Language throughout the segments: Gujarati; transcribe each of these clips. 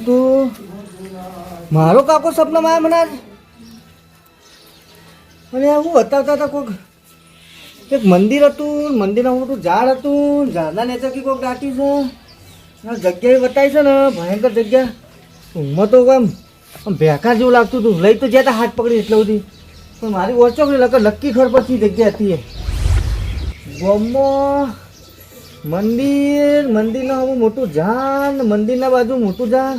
તો મારો કાકો સપનામાં આવ્યા મને હું બતાવતા હતા કોઈક એક મંદિર હતું, મંદિરમાં મોટું ઝાડ હતું, ઝાડના નેચરથી કોઈક દાટી છે, જગ્યાએ બતાવી છે ને ભયંકર જગ્યા. ઊંઘમાં તો આમ ભેખા જેવું લાગતું હતું. લઈ તો જ્યાં હાથ પકડી એટલે બધી, પણ મારી ઓછો લક્કી ખબર પડતી જગ્યા હતી એ ગામમાં. મંદિરના આવું મોટું ઝાડ, મંદિરના બાજુ મોટું ઝાડ.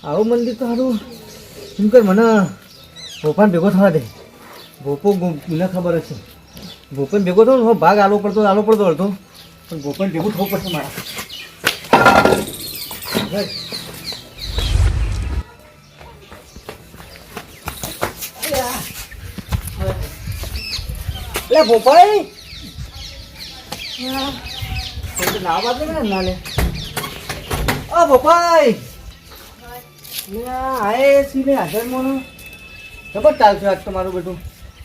આવું મંદિર તો સારું એમ કર મને ભોપાને ભેગો થવા દે. ભોપો મને ખબર છે ભોપાને ભેગો થયો ને ભાગ આલો પડતો અડધો, પણ ભોપાને ભેગું થવું પડશે મારા. એટલે ભોપાઈ ના વાત ના લે. ભોપાઈ આય સીને હાજરમાં ખબર ચાલશે આજ તમારું બેટું.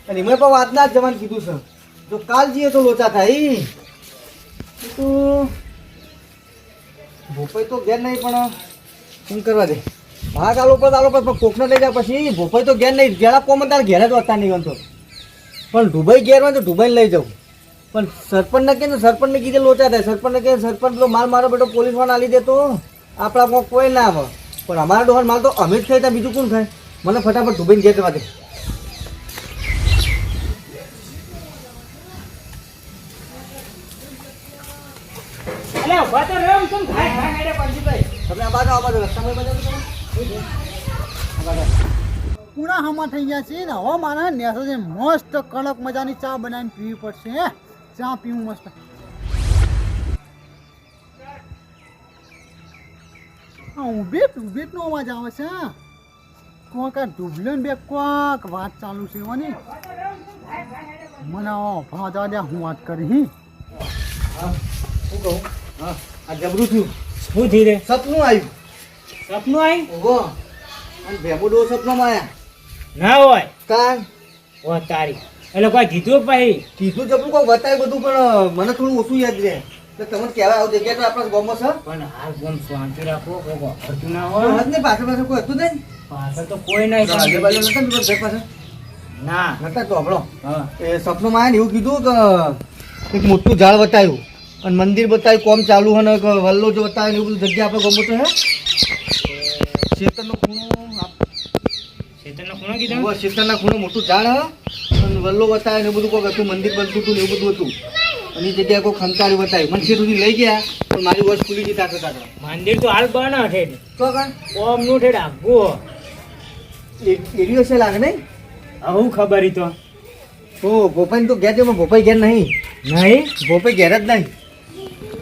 અને એમાં પણ વાત ના જ જવાનું કીધું છે. જો કાલ જઈએ તો લોચા થાય. તો ભોપાઈ તો ઘેર નહીં, પણ શું કરવા દે ભાગ આલો પર કોકને લઈ જાય પછી. ભોપાઈ તો ઘેર નહીં, ઘેરા કોમ તારે ઘેર જ હોતા નહીં તો. પણ દુબઈ ઘેર હોય તો દુબઈ લઈ જાઉં. પણ સરપંચને કહે ને, સરપંચને કીધે લોચા થાય. સરપંચને કહે સરપંચ તો મારો બેટો પોલીસ વાળા આલી દે તો આપણા કોઈ ના આવે. પણ અમારા ડોહર માલ તો અમે જ ખાઈ ત્યાં બીજું કોણ ખાય. મને ફટાફટ દુબઈને ઘેર જવા દે. પૂરા હમા થઈ ગયા છે ને હવે મારા નેસો છે મસ્ત કડક મજાની ચા બનાવીને પીવી પડશે. ચા પીવું મસ્ત. ઉભેટ નો અવાજ આવે છે. કોક આ ડૂબલે બે કોક વાત ચાલુ છે એવાની. મને ભાજા દે હું વાત કરી. શું કહું? હા આ જબરું થયું. શું થઈ રે? સપનું આવ્યું. સપનું આવ્યું? ઓહો, અને ભેમો ડો સપનામાં આયા ના હોય કાન. ઓ તારી એટલે કોઈ કીધું પછી કીધું જબરું કોઈ બતાવ્યું બધું, પણ મને થોડું ઓછું યાદ રહે. તો તમને કહેવાય આવું જગ્યા તો આપણા ગામમાં છે. પણ હાલ ગમ શાંતિ રાખો, કોઈ હતું ના પણ હોય. જ નહીં, પાછળ કોઈ હતું નહીં. પાછળ તો કોઈ નહીં. આજુબાજુ નતા ને ઘર પાછળ ના નતા તો આપણો હા એ સપનામાં આયા ને એવું કીધું કે એક મોટું ઝાડ બતાવ્યું અને મંદિર બતાવ્યું, કોમ ચાલુ હોય ને વલ્લો જો બતાવે એવું બધું જગ્યા આપણે ગમો તો હે. શેતરનો ખૂણો, શેતરનો ખૂણો કીધો. શેતરના ખૂણો મોટું ઝાડ હે અને વલ્લો બતાવે ને એવું બધું કોઈ હતું, મંદિર બનતું હતું ને એવું બધું હતું. અને એ જગ્યાએ કોઈ ખંકારી બતાવ્યું. મને છે સુધી લઈ ગયા પણ મારી વોચ ખુલી ગઈ તાકે તાકે. મંદિર તો હાલ બને ઠેઠ તો કાં ઓમ નું ઠેઠ આગું એરિયો છે લાગે નહીં. આવું ખબર તો તો ભોપાઈ તો ઘેર છે, ભોપાઈ ઘેર નહીં. નહીં ભોપાઈ ઘેર જ નહીં.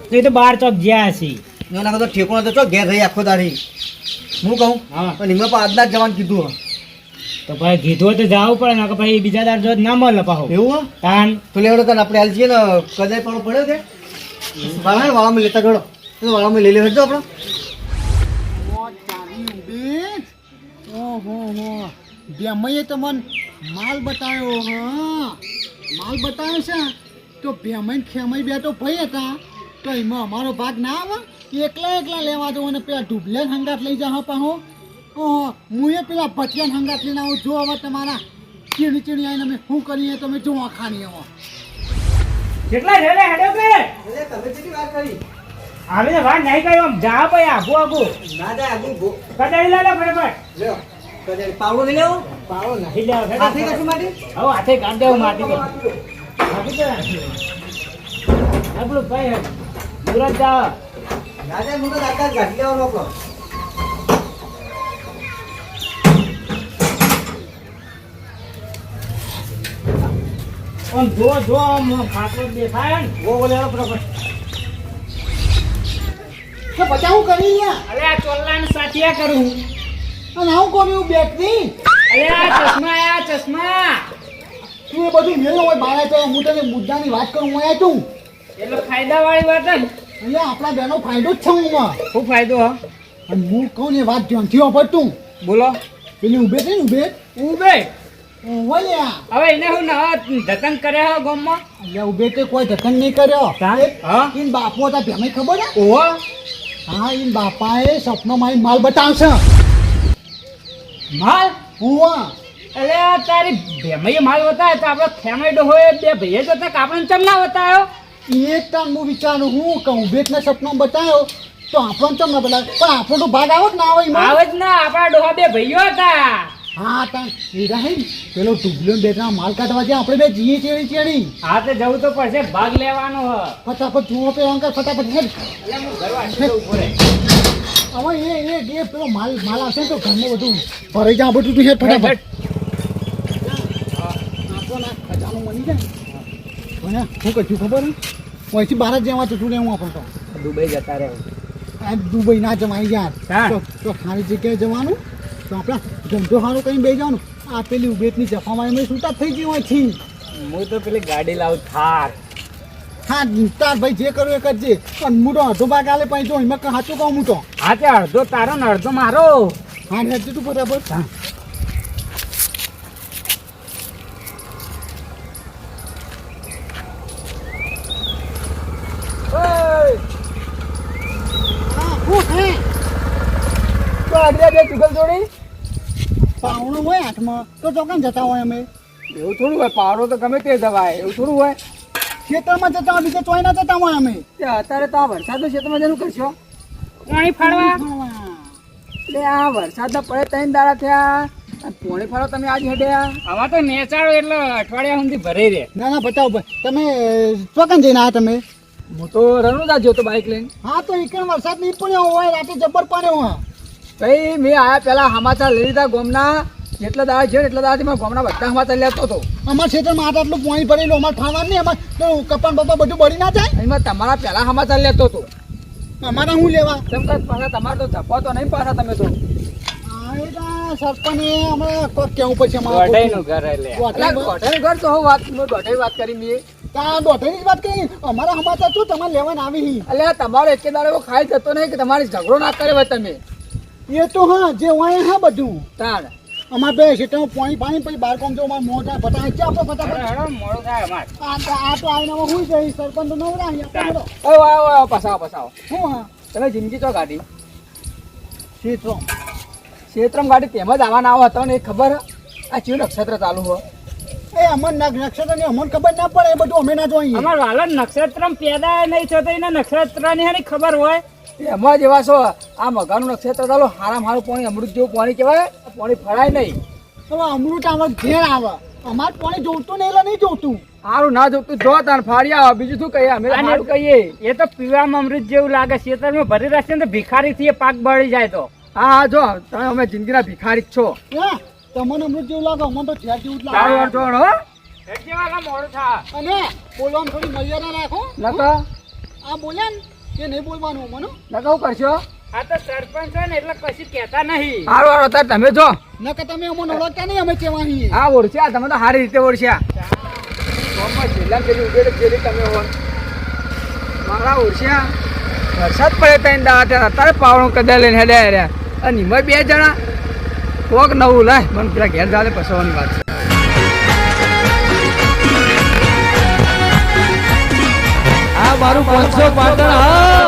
તો એ તો બાર ચોક જ્યાં હશે. એના કરતા ઠેકોણો તો ચો ઘેર રહી આખો દાડી. હું કહું હા પણ એમાં પણ આજના જ જવાનું કીધું હે. તો ભાઈ કીધું તો જવું પડે ને, કે ભાઈ બીજા દાર જો ના મળે પાહો એવું હે? તાન તો લેવડો તને આપણે હાલ છીએ ને કદાચ પણ પડ્યો કે વાળામાં લેતા જોડો વાળામાં લઈ લેવા જો આપણે. ઓહો ભેમઈએ તો મને માલ બતાવ્યો. હા માલ બતાવ્યો છે. તો ભેમઈ ખેમઈ બેઠો ભાઈ હતા તો એમાં અમારો ભાગ ના આવે. એકલા લેવા દો અને પેલા ઢૂબલે હંગાત લઈ જા પાહો. ઓહો હું એ પેલા ભટિયાન હંગાત લઈને આવું. જો હવે તમારા ચીણી આવીને અમે શું કરીએ તમે જો ખાણી હવે કેટલા રેડે હેડો કે તમે કેટલી વાત કરી? આવે ને વાત નહીં કર્યો. જા ભાઈ આગુ આગુ ના જાય આગળ કડાઈ લે ફટાફટ. લ્યો કદાચ પાવડો લઈ લેવો. પાવડો નહીં લે હાથે કશું માટે હવે હાથે કાઢ દેવું માટી તો આપણું ભાઈ સુરત જા ના જાય હું તો આકાશ ગાંઠી લેવાનો આપણો. આમ જો આમ ખાતરો દેખાય ને વો બોલે ફટાફટ. તો પછી હું કરી યાર. અરે આ ચોલ્લાને સાચિયા કરું. અને આવું કર્યું બેટરી. અરે આ ચશ્મા તું એ બધું મેળો હોય મારે તો હું તને મુદ્દાની વાત કરું. હું તું એટલે ફાયદા વાળી વાત ને. અહીંયા આપણા બેનો ફાયદો જ છે હું શું ફાયદો હા? અને હું કહું ને વાત ધ્યાનથી વાપર તું. બોલો. પેલી ઉભે છે ને ઉભે હવે એને હું નવા ધતંગ કરે હે ગામમાં. એટલે ઉભે તે કોઈ ધતન નહીં કર્યો. હા બાપુ હતા ભેમે ખબર ને ઓહો હા ઈ બાપાએ સપનામાં ઈ માલ બતાવશે માલ હુવા એટલે તારી ભેમઈએ માલ બતાવ્યો તો આપણે ખેમાઈ હોય બે ભાઈએ જતા આપણને ચમ ના બતાવ્યો એક ટાઈમ હું વિચારું હું કે ઉભેટને સપનો બતાવ્યો તો આપણને ચમ ના બતાવ્યો પણ આપણો તો ભાગ આવો જ ના આવે એમાં. આવે જ ના આપણા ડોહા બે ભાઈઓ હતા હા તા એ રહે ને પેલો ટુબલો બેટના માલ કાઢવા જાય આપણે બે જીએ ચેડી હા તો જવું તો પડશે ભાગ લેવાનો હ ફટાફટ જુઓ પે અંકલ ફટાફટ હેડ એટલે હું ઘર વાંચી ઉભો રહે હવે એ પેલો માલ આવશે ને તો ઘરમાં બધું ભરાઈ જાય બધું તું હેડ ફટાફટ આપણને ખજાનો મળી જાય મને શું કહ્યું ખબર ને અહીંથી બહાર જ જવા ચૂંટું રહેવું આપણે તો દુબઈ જતા રહે આ દુબઈ ના જવાય યાર હા. તો સારી જગ્યાએ જવાનું તો આપણે ધંધો સારું કઈ બે જવાનું આ પેલી ઉભેટની જફામાં એમ છૂટા થઈ ગયું અહીંથી હું તો પેલી ગાડી લાવું થાર હા તાર ભાઈ જે કરવું એ કરજે પણ હું તો અડધો ભાગ આલે પછી તો એમાં સાચું કહું હું તો હા તે અડધો તારો ને અડધો મારો હા હેડ તું બરાબર હા તો અડધા બે ચુગલ જોડી પાવણું હોય હાથમાં તો ચોકન જતા હોય અમે એવું થોડું હોય પાવડો તો ગમે તે દવાય એવું થોડું હોય ખેતરમાં જતા હોય બીજે ચોઈ ના જતા હોય અમે અત્યારે તો આ વરસાદનું ક્ષેત્રમાં જનું કરશો પાણી ફાળવા એટલે આ વરસાદના પડે ત્રણ દાડા થયા પોણી ફાળો તમે આજ હેડ્યા આમાં તો નેચાડો એટલે અઠવાડિયા સુધી ભરે રે ના ના બતાવો ભાઈ તમે ચોકન જઈને આવ્યા તમે હું તો રણુદા જ્યો તો બાઇક લઈને હા તો એકણ વરસાદ નહીં પડ્યો હોય રાતે જબ્બર પડ્યો હોય ભાઈ મેં આયા પેલા સમાચાર લઈ લીધા ગોમના જેટલા દાડા છે એટલા દાડાથી મેં ગોમના બધા સમાચાર લેતો હતો અમારા ક્ષેત્રમાં આટલું પાણી ભરેલું અમારે ખાવાનું નહીં અમારે તો કપાન બપા બધું બળી ના જાય એમાં તમારા પેલા સમાચાર લેતો હતો અમારા શું લેવા તેમ કે પાછા તમારે તો જપો તો નહીં પાછા તમે તો સરપંચ અમે કોક કેવું પછી ગોઠાઈનું ઘર એટલે ગોઠાઈનું ઘર તો હું વાત મેં ગોઠાઈ વાત કરી મેં ત્યાં દોઢની જ વાત કરી અમારા સમાચાર શું તમારે લેવાને આવી એટલે તમારો એકે દાડો એવો ખાઈ જતો નહીં કે તમારી ઝઘડો ના કરે હોય તમે એ તો હા જે હોય હા બધું તાણ અમારે બે ક્ષેત્રમાં પાણી પછી બાર કોમ જો અમારે મોટા ફટાફટ છે આપણે ફટાફટ મોડું થાય અમારે આ તો આવીને અમે શું જઈ સરપંચ તો નવરા પસાવો શું હા તમે જિંદગી તો ગાડી ક્ષેત્રો ક્ષેત્રમ ગાડી તેમ જ આવવાના આવો હતો ને એ ખબર આ ચીયું નક્ષત્ર ચાલુ હોય એ અમન નક્ષત્ર ની અમને ખબર ના પડે એ બધું અમે ના જોઈએ અમાર વાલો નક્ષત્રમ પેદા નહીં થતો એને નક્ષત્રની હાની ખબર હોય એમાં જ એવા છો આ મગાનું નક્ષત્ર ચાલો હારામ હારું પાણી અમૃત જેવું પાણી કહેવાય પાણી ફળાય નહીં હવે અમૃત અમારે ઘેર આવે અમારે પાણી જોતું નહીં એટલે નહીં જોતું સારું ના જોતું જો તાણ ફાડી આવે બીજું શું કહીએ અમે સારું કહીએ એ તો પીવામાં અમૃત જેવું લાગે ખેતરમાં ભરી રાખશે ને તો ભિખારી થી પાક બળી જાય તો હા જો તમે અમે જિંદગીના ભિખારી જ છો હા તમને અમૃત જેવું લાગે અમને તો ઝેર જેવું જ સારું લાગે જોણ હો મોડું થા અને બોલવાનું થોડી મર્યાદા રાખો નકા આ બોલ્યા ને એ નહીં બોલવાનું મને નકા હું કરશો આ તો સરપંચ છે ને એટલે કશું કહેતા નહીં સારું સારું અત્યારે તમે જો નકર તમે અમને ઓળખતા નહીં અમે કેવા છીએ હા ઓળખ્યા તમે તો સારી રીતે ઓળખ્યા જિલ્લા પેલી ઉભેલી પેલી તમે હો મારા ઓળખ્યા વરસાદ પડે ત્રણ દાડા અત્યારે પાવડું કદા લઈને હેડ્યા રહ્યા અને એમાં બે જણા કોક નવું લાય મને પેલા ઘેર જાલે પસવાની વાત છે આ મારું 500 પાટણ હા